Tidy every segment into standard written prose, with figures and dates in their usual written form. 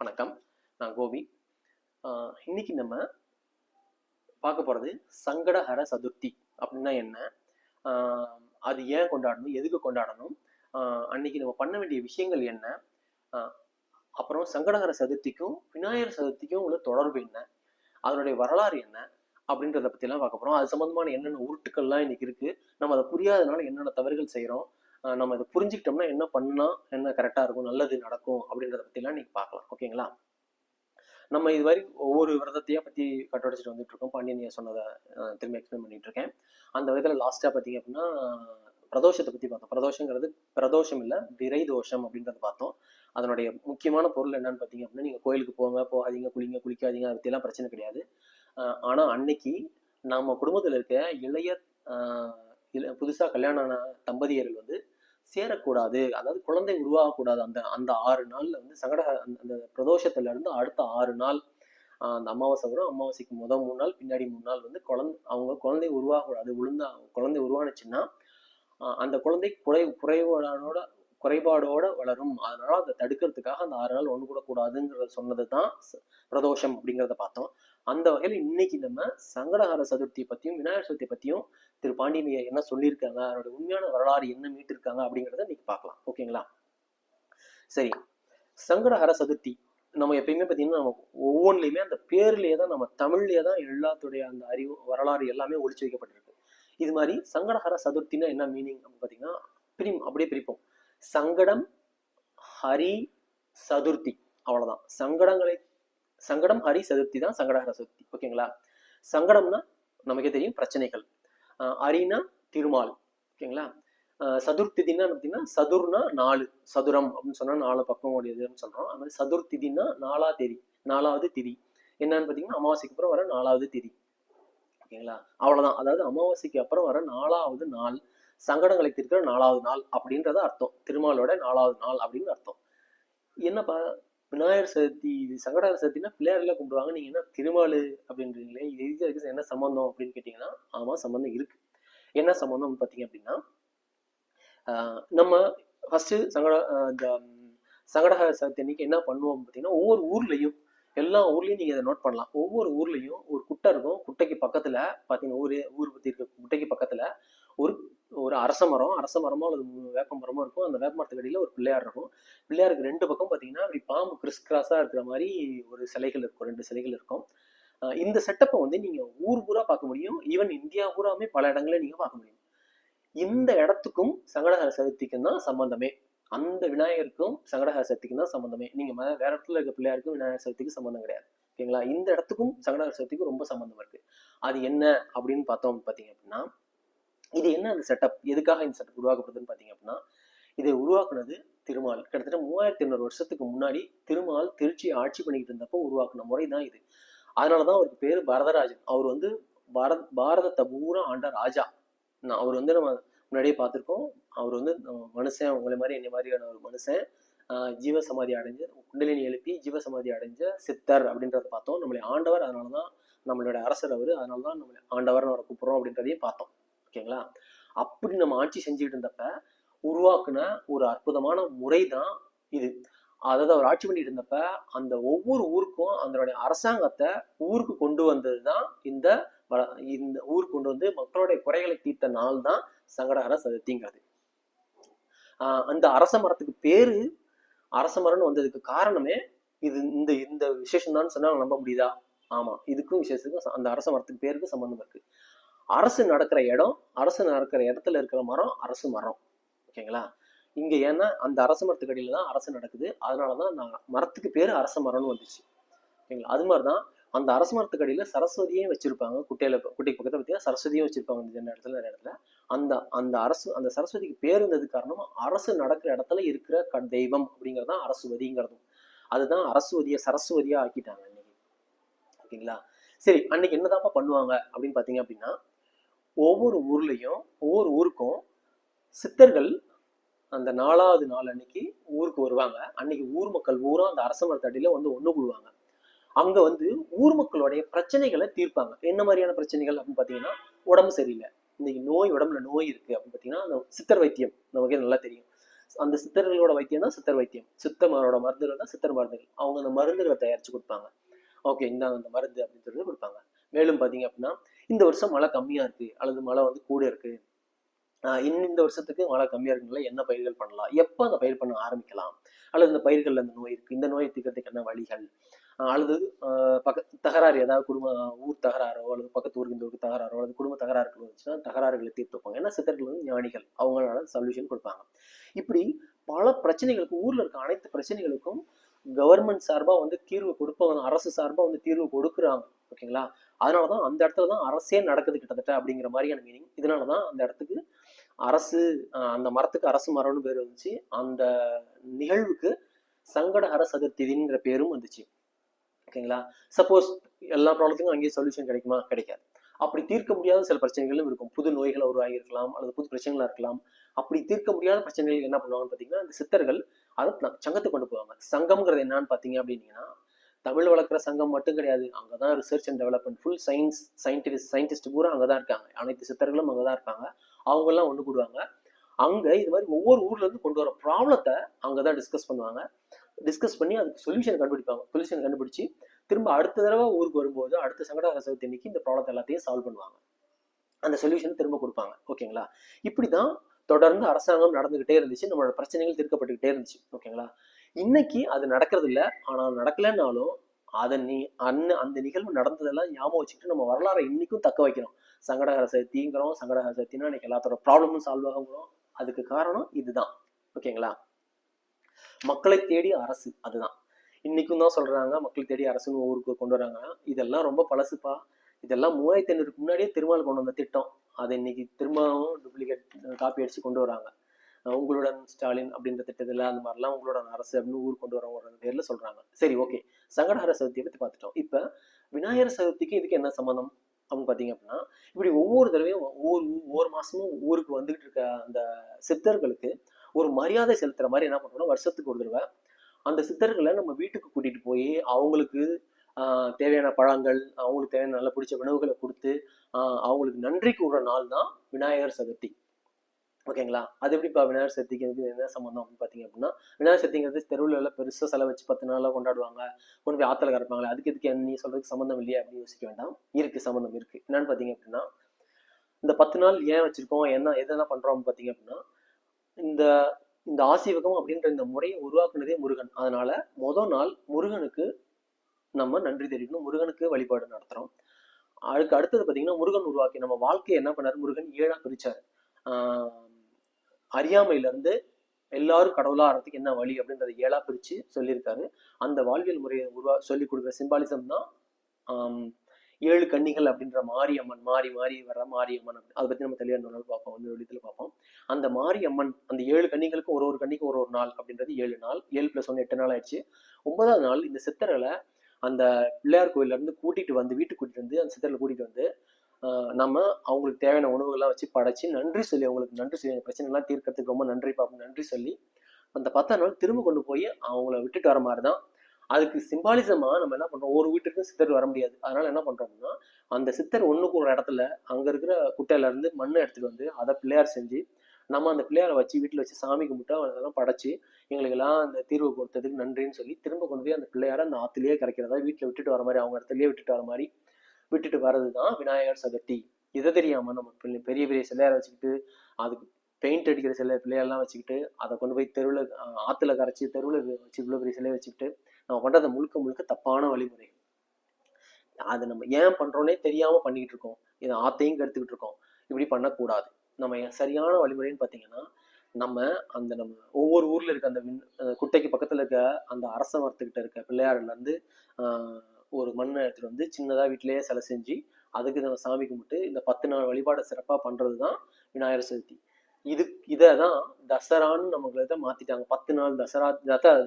வணக்கம். நான் கோபி. இன்னைக்கு நம்ம பார்க்க போகிறது சங்கடஹர சதுர்த்தி அப்படின்னா என்ன, அது ஏன் கொண்டாடணும், எதுக்கு கொண்டாடணும், அன்னைக்கு நம்ம பண்ண வேண்டிய விஷயங்கள் என்ன, அப்புறம் சங்கடஹர சதுர்த்திக்கும் விநாயகர் சதுர்த்திக்கும் உள்ள தொடர்பு என்ன, அதனுடைய வரலாறு என்ன அப்படின்றத பற்றிலாம் பார்க்க போகிறோம். அது சம்மந்தமான என்னென்ன உருட்டுக்கள்லாம் இன்னைக்கு இருக்குது, நம்ம அதை புரியாதனால என்னென்ன தவறுகள் செய்கிறோம், நம்ம அதை புரிஞ்சுக்கிட்டோம்னா என்ன பண்ணால் என்ன கரெக்டாக இருக்கும், நல்லது நடக்கும் அப்படின்றத பற்றிலாம் இன்னைக்கு பார்க்கலாம். ஓகேங்களா? நம்ம இது மாதிரி ஒவ்வொரு விரதத்தையா பற்றி கட்டடிச்சிட்டு வந்துட்டு இருக்கோம். பாண்டியனியா சொன்னதை திரும்ப எக்ஸ்பிளைன் பண்ணிட்டு இருக்கேன். அந்த விதத்தில் லாஸ்ட்டாக பார்த்தீங்க அப்படின்னா பிரதோஷத்தை பற்றி பார்த்தோம். பிரதோஷங்கிறது பிரதோஷம் இல்லை, விரை தோஷம் அப்படின்றத பார்த்தோம். அதனுடைய முக்கியமான பொருள் என்னன்னு பார்த்தீங்க அப்படின்னா, நீங்கள் கோயிலுக்கு போகாதீங்க, குளிக்காதீங்க, அதை பற்றிலாம் பிரச்சனை கிடையாது. ஆனால் அன்னைக்கு நம்ம குடும்பத்தில் இருக்க இளைய புதுசாக கல்யாணம் ஆன தம்பதியர்கள் வந்து சேரக்கூடாது, அதாவது குழந்தை உருவாகக்கூடாது. அந்த அந்த 6 நாள்ல வந்து அந்த பிரதோஷத்துல இருந்து அடுத்த 6 நாள், அந்த அமாவாசை வரும். அமாவாசைக்கு 3 நாள், பின்னாடி 3 நாள் வந்து அவங்க குழந்தை உருவாகக்கூடாது. குழந்தை உருவானுச்சுன்னா அந்த குழந்தை குறைபாடோட வளரும். அதனால அதை தடுக்கிறதுக்காக அந்த 6 நாள் ஒன்று கூட கூடாதுங்கிறத சொன்னது தான் பிரதோஷம் அப்படிங்கிறத பார்த்தோம். அந்த வகையில் இன்னைக்கு நம்ம சங்கடஹர சதுர்த்தி பற்றியும் விநாயகர் சதுர்த்தி பற்றியும் திரு பாண்டியனியா என்ன சொல்லியிருக்காங்க, அதோட உண்மையான வரலாறு என்ன மீட்டிருக்காங்க அப்படிங்கிறத இன்னைக்கு பார்க்கலாம். ஓகேங்களா? சரி, சங்கடஹர சதுர்த்தி நம்ம எப்பயுமே பார்த்தீங்கன்னா நம்ம ஒவ்வொன்றுலையுமே அந்த பேர்லேயே தான், நம்ம தமிழ்லேயே தான் எல்லாத்துடைய அந்த அறிவு வரலாறு எல்லாமே ஒழிச்சு வைக்கப்பட்டிருக்கு. இது மாதிரி சங்கடஹர சதுர்த்தின்னா என்ன மீனிங் அப்படின்னு பார்த்தீங்கன்னா அப்படியே பிரிப்போம். சங்கடம், ஹரி, சதுர்த்தி, அவ்வளவுதான். சங்கடம், ஹரி, சதுர்த்தி தான் சங்கடஹர சதுர்த்தி. ஓகேங்களா? சங்கடம்னா நமக்கே தெரியும், பிரச்சனைகள். ஹரினா திருமால். ஓகேங்களா? சதுர்த்திதின்னா பார்த்தீங்கன்னா சதுர்னா 4, சதுரம் அப்படின்னு சொன்னா 4 பக்கம் உடையதுன்னு சொல்றோம். அது மாதிரி சதுர்த்திதின்னா 4வது திதி. என்னன்னு பார்த்தீங்கன்னா அமாவாசைக்கு அப்புறம் வர 4வது திதி. ஓகேங்களா? அவ்வளவுதான். அதாவது அமாவாசைக்கு அப்புறம் வர 4வது நாள், சங்கடங்களை தீர்க்கிற 4வது நாள் அப்படின்றத அர்த்தம். திருமாலோட 4வது நாள் அப்படின்னு அர்த்தம். என்னப்பா விநாயகர் சதுர்த்தி, சங்கடஹர சதுர்த்தினா பிள்ளையார்ல கும்பிடுவாங்க, நீங்க என்ன திருமாலு அப்படின்றீங்களே, இதுக்கு என்ன சம்பந்தம் அப்படின்னு கேட்டீங்கன்னா, ஆமா சம்பந்தம் இருக்கு. என்ன சம்பந்தம் பார்த்தீங்க அப்படின்னா, நம்ம ஃபர்ஸ்ட் சங்கடஹர சதுர்த்தி அன்னைக்கு என்ன பண்ணுவோம் பார்த்தீங்கன்னா, ஒவ்வொரு ஊர்லயும் எல்லா ஊர்லயும் நீங்க இதை நோட் பண்ணலாம். ஒவ்வொரு ஊர்லயும் ஒரு குட்டை இருக்கும். குட்டைக்கு பக்கத்துல பாத்தீங்கன்னா ஊர் பத்தி இருக்க குட்டைக்கு பக்கத்துல ஒரு ஒரு அரச மரமோ அல்லது வேப்ப மரமோ இருக்கும். அந்த வேப்ப மரத்துக்கு அடியில ஒரு பிள்ளையார் இருக்கும். பிள்ளையாருக்கு 2 பக்கம் பாத்தீங்கன்னா அப்படி பாம்பு கிறிஸ்கிராஸா இருக்கிற மாதிரி ஒரு சிலைகள் இருக்கும், 2 சிலைகள் இருக்கும். இந்த செட்டப்பை வந்து நீங்க ஊர் பூரா பார்க்க முடியும். ஈவன் இந்தியா பூராமே பல இடங்கள நீங்க பார்க்க முடியும். இந்த இடத்துக்கும் சங்கடஹர சதுர்த்திக்கும் தான் சம்பந்தமே. அந்த விநாயகருக்கும் சங்கடஹர சதுர்த்திக்கும் தான் சம்பந்தமே. நீங்க வேற இடத்துல இருக்க பிள்ளையாருக்கும் விநாயகர் சதுர்த்திக்கு சம்பந்தம் கிடையாது. ஓகேங்களா? இந்த இடத்துக்கும் சங்கடஹர சதுர்த்திக்கும் ரொம்ப சம்பந்தம் இருக்கு. அது என்ன அப்படின்னு பார்த்தோம் பார்த்தீங்க அப்படின்னா, இது என்ன அந்த செட்டப், எதுக்காக இந்த செட்டப் உருவாக்கப்படுதுன்னு பார்த்தீங்க அப்படின்னா, இதை உருவாக்குனது திருமால். கிட்டத்தட்ட 3200 வருஷத்துக்கு முன்னாடி திருமால் திருச்சி ஆட்சி பண்ணிக்கிட்டு இருந்தப்போ உருவாக்குன முறை தான் இது. அதனாலதான் அவருக்கு பேரு பரதராஜன். அவர் வந்து பாரதத்தை பூரா ஆண்ட ராஜா. அவர் வந்து நம்ம முன்னாடியே பார்த்துருக்கோம். அவர் வந்து மனுஷன், உங்களை மாதிரி என்னை மாதிரியான ஒரு மனுஷன், ஜீவசமாதி அடைஞ்ச, குண்டலினி எழுப்பி ஜீவசமாதி அடைஞ்ச சித்தர் அப்படின்றத பார்த்தோம். நம்மளை ஆண்டவர், அதனாலதான் நம்மளோட அரசர் அவரு, அதனாலதான் நம்மளை ஆண்டவர்னு அவரை கூப்பிடுறோம் அப்படின்றதையும் பார்த்தோம். ஓகேங்களா? அப்படி நம்ம ஆட்சி செஞ்சுக்கிட்டு இருந்தப்ப உருவாக்குன ஒரு அற்புதமான முறை தான் இது. அதாவது அவர் ஆட்சி பண்ணிட்டு இருந்தப்ப அந்த ஒவ்வொரு ஊருக்கும் அதனுடைய அரசாங்கத்தை ஊருக்கு கொண்டு வந்ததுதான் இந்த ஊருக்கு கொண்டு வந்து மக்களுடைய குறைகளை தீர்த்த நாள் தான் சங்கடஹர சதுர்த்திங்கிறது. அந்த அரச மரத்துக்கு பேரு அரச மரம்னு வந்ததுக்கு காரணமே இது. இந்த விசேஷம் தான் சொன்னா நம்ப முடியுதா? ஆமா, இதுக்கும் விசேஷத்துக்கும் அந்த அரச மரத்துக்கு பேருக்கு சம்பந்தம் இருக்கு. அரசு நடக்கிற இடத்துல இருக்கிற மரம் அரசு மரம். ஓகேங்களா? இங்க ஏன்னா அந்த அரச மரத்துக்கு அடியில தான் அரசு நடக்குது. அதனாலதான் மரத்துக்கு பேரு அரச மரம்னு வந்துச்சு. ஓகேங்களா? அது மாதிரிதான் அந்த அரச மரத்துக்கு அடியில சரஸ்வதியும் வச்சிருப்பாங்க. குட்டைக்கு பக்கத்துல பார்த்தீங்கன்னா சரஸ்வதியும் வச்சிருப்பாங்க. இந்த இடத்துல நிறைய இடத்துல அந்த சரஸ்வதிக்கு பேர் இருந்தது காரணம் அரசு நடக்கிற இடத்துல இருக்கிற தெய்வம் அப்படிங்கறதுதான் அரசுவதிங்கிறதும். அதுதான் சரஸ்வதியா ஆக்கிட்டாங்க இன்னைக்கு. ஓகேங்களா? சரி, அன்னைக்கு என்னதாப்பா பண்ணுவாங்க அப்படின்னு பாத்தீங்க அப்படின்னா, ஒவ்வொரு ஊருக்கும் சித்தர்கள் அந்த 4வது நாள் அன்னைக்கு ஊருக்கு வருவாங்க. அன்னைக்கு ஊர் மக்கள் பூரா அந்த அரச மரத்தடியில வந்து ஒண்ணு கூடுவாங்க. அங்க வந்து ஊர் மக்களுடைய பிரச்சனைகளை தீர்ப்பாங்க. என்ன மாதிரியான பிரச்சனைகள் அப்படின்னு பாத்தீங்கன்னா, உடம்பு சரியில்லை, இன்னைக்கு உடம்புல நோய் இருக்கு அப்படின்னு பாத்தீங்கன்னா, அந்த சித்தர் வைத்தியம் நமக்கே நல்லா தெரியும். அந்த சித்தர்களோட வைத்தியம் தான் சித்தர் வைத்தியம், சித்தமாரோட மருந்துகள் தான் சித்தர் மருந்துகள். அவங்க அந்த மருந்துகளை தயாரிச்சு கொடுப்பாங்க. ஓகே, இந்தாங்க அந்த மருந்து அப்படின்னு சொல்லி கொடுப்பாங்க. மேலும் பார்த்தீங்க அப்படின்னா, இந்த வருஷம் மழை கம்மியா இருக்கு அல்லது மழை வந்து கூட இருக்கு, இந்த வருஷத்துக்கு மழை கம்மியா இருக்குங்களா, என்ன பயிர்கள் பண்ணலாம், எப்போ அந்த பயிர் பண்ண ஆரம்பிக்கலாம், அல்லது இந்த பயிர்கள்ல அந்த நோய் இருக்கு, இந்த நோயை தீர்க்கறதுக்கு என்ன வழிகள், அல்லது தகராறு ஏதாவது குடும்ப ஊர் தகராறோ அல்லது பக்கத்து ஊருக்கு இந்த ஊருக்கு தகராறோ அல்லது குடும்ப தகராறுகள் வந்துச்சுன்னா தகராறுகளை தீர்த்துப்பாங்க. ஏன்னா சித்தர்கள் வந்து ஞானிகள், அவங்களால சொல்யூஷன் கொடுப்பாங்க. இப்படி பல பிரச்சனைகளுக்கு, ஊர்ல இருக்க அனைத்து பிரச்சனைகளுக்கும் கவர்மெண்ட் சார்பா வந்து தீர்வு கொடுப்பாங்க, அரசு சார்பா வந்து தீர்வு கொடுக்குறாங்க. ஓகேங்களா? அதனாலதான் அந்த இடத்துல தான் அரசே நடக்குது கிட்டத்தட்ட அப்படிங்கிற மாதிரியான மீனிங். இதனாலதான் அந்த இடத்துக்கு அரசு, அந்த மரத்துக்கு அரசு மரம்னு பேர் வந்துச்சு. அந்த நிகழ்வுக்கு சங்கடஹர சதுர்த்திதிங்கிற பேரும் வந்துச்சு. ஓகேங்களா? சப்போஸ் எல்லா ப்ராப்ளத்துக்கும் அங்கேயே சொல்யூஷன் கிடைக்குமா? கிடைக்காது. அப்படி தீர்க்க முடியாத சில பிரச்சனைகளும் இருக்கும். புது நோய்களை உருவாகி இருக்கலாம் அல்லது புது பிரச்சனைகளா இருக்கலாம். அப்படி தீர்க்க முடியாத பிரச்சனைகள் என்ன பண்ணுவாங்கன்னு பார்த்தீங்கன்னா, இந்த சித்தர்கள் அதை சங்கத்துக்கு கொண்டு போவாங்க. சங்கம்ங்கிறது என்னன்னு பார்த்தீங்க அப்படின்னீங்கன்னா, தமிழ் வளர்க்குற சங்கம் மட்டும் கிடையாது. அங்கதான் research and development, full scientist பூரா அங்கதான் இருக்காங்க. அனைத்து சித்தர்களும் அங்கதான் இருப்பாங்க. அவங்க எல்லாம் ஒண்ணு கூடுவாங்க. அங்க இது மாதிரி ஒவ்வொரு ஊர்ல இருந்து கொண்டு வர ப்ராப்ளத்தை அங்கதான் டிஸ்கஸ் பண்ணுவாங்க. டிஸ்கஸ் பண்ணி அதுக்கு சொல்யூஷன் கண்டுபிடிப்பாங்க. சொல்யூஷன் கண்டுபிடிச்சு திரும்ப அடுத்த தடவை ஊருக்கு வரும்போது அடுத்த சங்கடஹர சதுர்த்தி அன்னைக்கு இந்த ப்ராப்ளத்தை எல்லாத்தையும் சால்வ் பண்ணுவாங்க. அந்த சொல்யூஷன் திரும்ப கொடுப்பாங்க. ஓகேங்களா? இப்படிதான் தொடர்ந்து அரசாங்கம் நடந்துகிட்டே இருந்துச்சு. நம்மளோட பிரச்சனைகள் தீர்க்கப்பட்டுக்கிட்டே இருந்துச்சு. ஓகேங்களா? இன்னைக்கு அது நடக்கிறது இல்லை. ஆனா நடக்கலைன்னாலும் அதை அந்த நிகழ்வு நடந்ததெல்லாம் ஞாபகம் வச்சுக்கிட்டு நம்ம வரலாறை இன்னைக்கும் தக்க வைக்கிறோம். சங்கடஹர சதுர்த்திங்கிறோம். சங்கடஹர சதுர்த்தினா இன்னைக்கு எல்லாத்தோட ப்ராப்ளமும் சால்வ் ஆகுங்கிறோம். அதுக்கு காரணம் இதுதான். ஓகேங்களா? மக்களை தேடி அரசு, அதுதான் இன்னைக்கும் தான் சொல்றாங்க. மக்களை தேடி அரசுன்னு ஊருக்கு கொண்டு வராங்க. இதெல்லாம் ரொம்ப பழசுப்பா. இதெல்லாம் 3500க்கு முன்னாடியே திருமால் கொண்டு வந்த திட்டம். அதை இன்னைக்கு திரும்பவும் டூப்ளிகேட் காப்பி அடிச்சு கொண்டு வராங்க. உங்களுடன் ஸ்டாலின் அப்படின்ற திட்டத்தில் அந்த மாதிரிலாம் உங்களுடன் அரசு அப்படின்னு ஊர் கொண்டு வரவங்க பேர்ல சொல்றாங்க. சரி, ஓகே. சங்கடஹர சதுர்த்தியை பத்தி பார்த்துட்டோம். இப்ப விநாயகர் சதுர்த்திக்கு இதுக்கு என்ன சம்பந்தம் அப்படின்னு பாத்தீங்க அப்படின்னா, இப்படி ஒவ்வொரு தடவையும் ஒவ்வொரு மாசமும் ஊருக்கு வந்துகிட்டு இருக்க அந்த சித்தர்களுக்கு ஒரு மரியாதை செலுத்துற மாதிரி என்ன பண்றோம்னா, வருஷத்துக்கு ஒரு தடவை அந்த சித்தர்களை நம்ம வீட்டுக்கு கூட்டிட்டு போய் அவங்களுக்கு தேவையான பழங்கள், அவங்களுக்கு தேவையான நல்ல பிடிச்ச உணவுகளை கொடுத்து அவங்களுக்கு நன்றி கூறுற நாள் தான் விநாயகர் சதுர்த்தி. ஓகேங்களா? அது எப்படிப்பா விநாயகர் சதுர்த்திக்கு என்ன சம்பந்தம் அப்படின்னு பார்த்தீங்க அப்படின்னா, விநாயகர் சதுர்த்திங்கிறது தெருவில் எல்லாம் பெருசாக செலவு வச்சு 10 நாளாக கொண்டாடுவாங்க. கொண்டு போய் ஆற்றுல கரைப்பாங்களே, அதுக்கு எதுக்கு நீ சொல்றதுக்கு சம்மந்தம் இல்லையா அப்படின்னு யோசிக்க வேண்டாம். இருக்கு, சம்மந்தம் இருக்கு. என்னன்னு பார்த்தீங்க அப்படின்னா, இந்த 10 நாள் ஏன் வச்சிருக்கோம், என்ன எதெல்லாம் பண்றோம் பார்த்தீங்க அப்படின்னா, இந்த இந்த ஆசீவகம் அப்படின்ற இந்த முறையை உருவாக்குனதே முருகன். அதனால முதல் நாள் முருகனுக்கு நம்ம நன்றி தெரிவிக்கணும். முருகனுக்கு வழிபாடு நடத்துறோம். அதுக்கு அடுத்தது பார்த்தீங்கன்னா, முருகன் உருவாக்கி நம்ம வாழ்க்கையை என்ன பண்ணாரு, முருகன் 7ஆ பிரிச்சாரு. அறியாமையில இருந்து எல்லாரும் கடவுளா ஆகிறதுக்கு என்ன வழி அப்படின்றத 7ஆ பிரிச்சு சொல்லியிருக்காரு. அந்த வாழ்வியல் முறையை சொல்லி கொடுக்குற சிம்பாலிசம் தான் 7 கன்னிகள் அப்படின்ற மாரியம்மன், மாறி மாறி வர மாரியம்மன். அதை பத்தி நம்ம தெளிவாக நாள் பார்ப்போம், வந்து வெளியத்துல பார்ப்போம். அந்த மாரியம்மன் அந்த 7 கன்னிகளுக்கும் ஒரு கன்னிக்கு ஒரு நாள் அப்படின்றது 7 நாள். 7 + 1 8 நாள் ஆயிடுச்சு. 9ஆவது நாள் இந்த சித்தர்களை அந்த பிள்ளையார் கோயில்ல இருந்து கூட்டிட்டு வந்து, வீட்டுக்கு கூட்டிட்டு வந்து அந்த சித்தர்களை கூட்டிட்டு வந்து நம்ம அவங்களுக்கு தேவையான உணவுகள்லாம் வச்சு படைச்சு நன்றி சொல்லி, அவங்களுக்கு நன்றி சொல்லி எங்கள் பிரச்சனைலாம் தீர்க்கறதுக்கு ரொம்ப நன்றி பாப்போம், நன்றி சொல்லி அந்த 10ஆம் நாள் திரும்ப கொண்டு போய் அவங்கள விட்டுட்டு வர மாதிரி தான். அதுக்கு சிம்பாலிசமா நம்ம என்ன பண்றோம், ஒரு வீட்டுக்கு சித்தர் வர முடியாது. அதனால என்ன பண்றோம்னா, அந்த சித்தர் ஒண்ணுக்கு ஒரு இடத்துல அங்க இருக்கிற குட்டையில இருந்து மண்ணை எடுத்துட்டு வந்து அதை பிள்ளையார் செஞ்சு நம்ம அந்த பிள்ளையாரை வச்சு வீட்டுல வச்சு சாமி கும்பிட்டு அதெல்லாம் படைச்சு எங்களுக்கு எல்லாம் அந்த தீர்வு கொடுத்ததுக்கு நன்றின்னு சொல்லி திரும்ப கொண்டு போய் அந்த பிள்ளையாரை அந்த ஆத்திலேயே கரைக்கிறதா, வீட்டுல விட்டுட்டு வர மாதிரி, அவங்க இடத்துலயே விட்டுட்டு வர மாதிரி விட்டுட்டு வர்றதுதான் விநாயகர் சதுர்த்தி. இதை தெரியாம நம்ம பெரிய பெரிய சிலையாரை வச்சுக்கிட்டு அதுக்கு பெயிண்ட் அடிக்கிற சிலை பிள்ளையெல்லாம் வச்சுக்கிட்டு அதை கொண்டு போய் தெருவில் ஆத்துல கரைச்சி தெருவில் வச்சு இவ்வளோ பெரிய சிலையை வச்சுக்கிட்டு நம்ம பண்றதை முழுக்க முழுக்க தப்பான வழிமுறை. அதை நம்ம ஏன் பண்றோன்னே தெரியாம பண்ணிக்கிட்டு இருக்கோம். இதை ஆத்தையும் கெடுத்துக்கிட்டு இருக்கோம். இப்படி பண்ணக்கூடாது. நம்ம சரியான வழிமுறைன்னு பார்த்தீங்கன்னா, நம்ம ஒவ்வொரு ஊர்ல இருக்க அந்த குட்டைக்கு பக்கத்துல இருக்க அந்த அரச மரத்துக்கிட்ட இருக்க பிள்ளையாறுல இருந்து ஒரு மண்ணை எடுத்துட்டு வந்து சின்னதா வீட்டிலேயே சிலை செஞ்சு அதுக்கு நம்ம சாமி கும்பிட்டு இந்த 10 நாள் வழிபாடை சிறப்பா பண்றதுதான் விநாயகர் சதுர்த்தி. இதைதான் தசரான்னு நம்மகிட்ட மாத்திட்டாங்க. 10 நாள்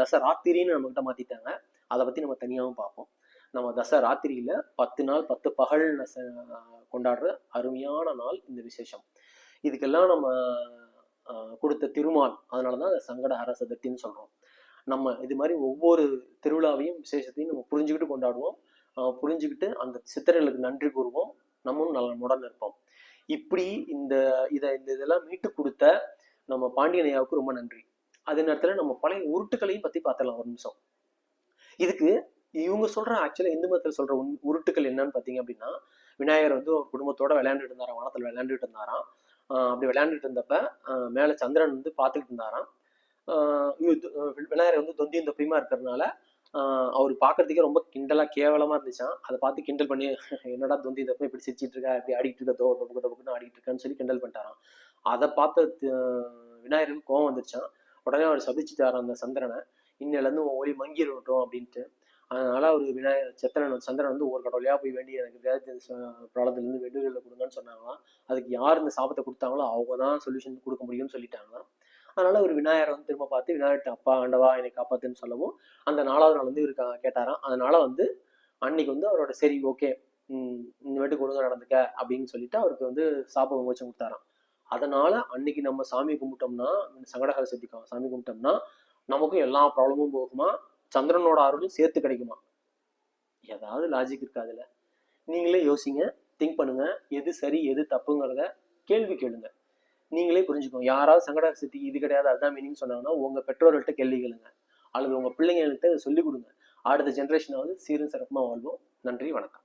தசராத்திரின்னு நம்ம கிட்ட மாத்திட்டாங்க. அதை பத்தி நம்ம தனியாகவும் பார்ப்போம். நம்ம தசராத்திரியில 10 நாள் 10 பகல் கொண்டாடுற அருமையான நாள் இந்த விசேஷம். இதுக்கெல்லாம் நம்ம கொடுத்த திருமால், அதனாலதான் அதை சங்கடஹர சதுர்த்தின்னு சொல்றோம். நம்ம இது மாதிரி ஒவ்வொரு திருவிழாவையும் விசேஷத்தையும் நம்ம புரிஞ்சுக்கிட்டு கொண்டாடுவோம். புரிஞ்சுக்கிட்டு அந்த சித்தர்களுக்கு நன்றி கூறுவோம். நம்மளும் நலமுடன் இருப்போம். இப்படி இதெல்லாம் மீட்டு கொடுத்த நம்ம பாண்டியன் ஐயாவுக்கு ரொம்ப நன்றி. அதே நேரத்துல நம்ம பழைய உருட்டுகளையும் பத்தி பார்த்துடலாம் ஒரு நிமிஷம். இதுக்கு இவங்க சொல்ற ஆக்சுவலா இந்து மதத்துல சொல்ற உருட்டுக்கள் என்னன்னு பாத்தீங்க அப்படின்னா, விநாயகர் வந்து ஒரு குடும்பத்தோட விளையாண்டுட்டு இருந்தாராம், வானத்துல விளையாண்டுட்டு இருந்தாராம். அப்படி விளையாண்டுட்டு இருந்தப்ப மேல சந்திரன் வந்து பாத்துக்கிட்டு இருந்தாராம். விநாயகர் வந்து தொந்தியும் தொப்பியுமா இருக்கிறதுனால அவர் பாக்குறதுக்கே ரொம்ப கிண்டலா கேவலமா இருந்துச்சான். அதை பார்த்து கிண்டல் பண்ணி என்னடா தொந்தி தப்ப இப்படி சிரிச்சிட்டு இருக்கா, இப்படி ஆடிட்டு இருக்க, தொப்புக்கு தொப்புக்குன்னு ஆடிட்டு இருக்கான்னு சொல்லி கிண்டல் பண்ணிட்டாராம். அதை பார்த்த விநாயகருக்கு கோவம் வந்துருச்சான். உடனே அவர் சபிச்சுட்டாராம் அந்த சந்திரனை, இன்னையில இருந்து உன் ஒளி மங்கிடட்டும் அப்படின்ட்டு. அதனால அவர் சந்திரன் வந்து ஒவ்வொரு கடவுளையா போய் வேண்டி எனக்கு பிரளத்துல இருந்து வெடுகளை கொடுங்கன்னு சொன்னாங்களாம். அதுக்கு யார் இந்த சாபத்தை கொடுத்தாங்களோ அவங்க தான் சொல்யூஷன் கொடுக்க முடியும்னு சொல்லிட்டாங்களாம். அதனால ஒரு விநாயகரை வந்து திரும்ப பார்த்து விநாயகர்கிட்ட அப்பா ஆண்டவா என்னை காப்பாத்துன்னு சொல்லவும் அந்த 4வது நாள் வந்து இவர் கேட்டாராம். அதனால வந்து அன்னைக்கு வந்து அவரோட சரி ஓகே இனிமேட்டுக்கு ஒழுங்கா நடந்துக்க அப்படின்னு சொல்லிட்டு அவருக்கு வந்து சாப விமோச்சம் கொடுத்தாராம். அதனால அன்னைக்கு நம்ம சாமி கும்பிட்டோம்னா, சங்கடஹர சதுர்த்திக்கு சாமி கும்பிட்டோம்னா நமக்கும் எல்லா ப்ராப்ளமும் போகுமா, சந்திரனோட அருளும் சேர்த்து கிடைக்குமா. ஏதாவது லாஜிக் இருக்காதுல. நீங்களே யோசிங்க, திங்க் பண்ணுங்க, எது சரி எது தப்புங்கிறத கேள்வி கேளுங்க, நீங்களே புரிஞ்சுக்கோங்க. யாராவது சங்கடஹர சதுர்த்திக்கு இது கிடையாது அதுதான் மீனிங் சொன்னாங்கன்னா உங்க பெற்றோர்கள்ட்ட கேள்வி கேளுங்க, அல்லது உங்க பிள்ளைங்கள்ட்ட சொல்லிக் கொடுங்க. அடுத்த ஜென்ரேஷனாவது சீரும் சிறப்புமா வாழ்வோம். நன்றி, வணக்கம்.